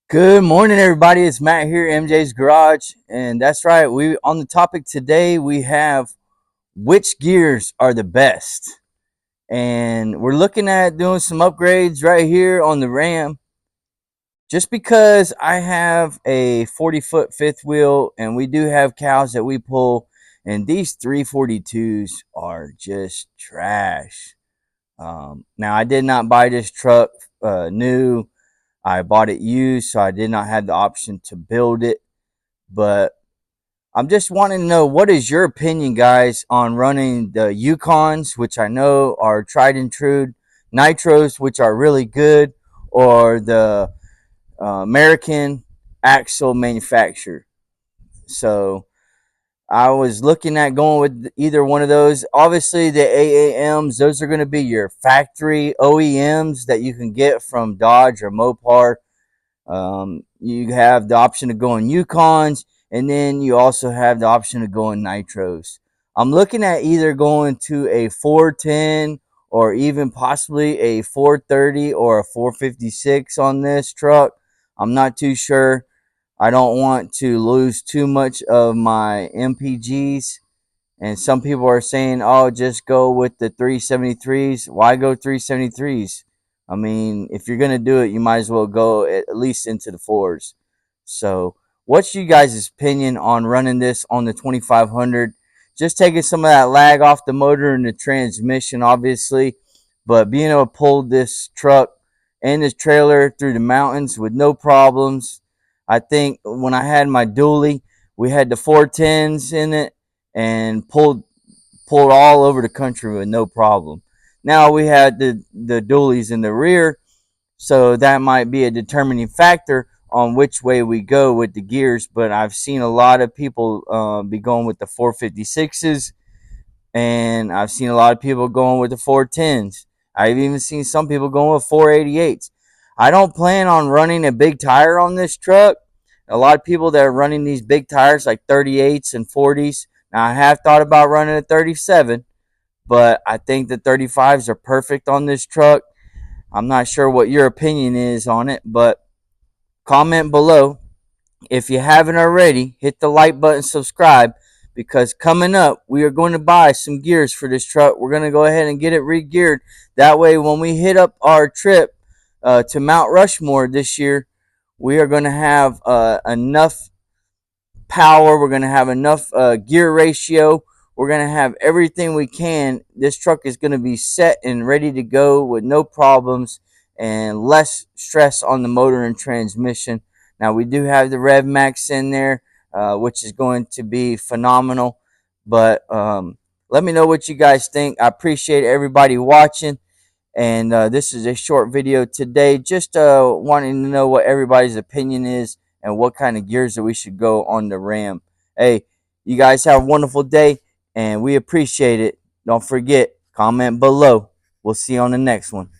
Good morning, everybody. It's Matt here, MJ's Garage, and that's right. We on the topic today. We have which gears are the best, and we're looking at doing some upgrades right here on the Ram. Just because I have a 40-foot fifth wheel, and we do have cows that we pull, and these 342s are just trash. Now, I did not buy this truck new. I bought it used, so I did not have the option to build it. But I'm just wanting to know, what is your opinion, guys, on running the Yukons, which I know are tried and true, Nitros, which are really good, or the American axle manufacturer. So I was looking at going with either one of those. Obviously, the AAMs, those are going to be your factory OEMs that you can get from Dodge or Mopar. You have the option of going Yukons, and then you also have the option of going Nitros. I'm looking at either going to a 410 or even possibly a 430 or a 456 on this truck. I'm not too sure. I don't want to lose too much of my MPGs. And some people are saying, oh, just go with the 373s. Why go 373s? I mean, if you're going to do it, you might as well go at least into the fours. So, what's you guys' opinion on running this on the 2500? Just taking some of that lag off the motor and the transmission, obviously, but being able to pull this truck and this trailer through the mountains with no problems. I think when I had my dually, we had the 410s in it and pulled all over the country with no problem. Now we had the dualies in the rear, so that might be a determining factor on which way we go with the gears. But I've seen a lot of people be going with the 456s, and I've seen a lot of people going with the 410s. I've even seen some people going with 488s. I don't plan on running a big tire on this truck. A lot of people that are running these big tires like 38s and 40s. Now, I have thought about running a 37, but I think the 35s are perfect on this truck. I'm not sure what your opinion is on it, but comment below. If you haven't already, hit the like button, subscribe, because coming up, we are going to buy some gears for this truck. We're going to go ahead and get it re-geared. That way, when we hit up our trip to Mount Rushmore this year, we are going to have enough power. We're going to have enough gear ratio. We're going to have everything we can. This truck is going to be set and ready to go with no problems and less stress on the motor and transmission. Now, we do have the Rev Max in there, which is going to be phenomenal. But let me know what you guys think. I appreciate everybody watching. And this is a short video today, just wanting to know what everybody's opinion is and what kind of gears that we should go on the Ram. Hey, you guys have a wonderful day, and we appreciate it. Don't forget, comment below. We'll see you on the next one.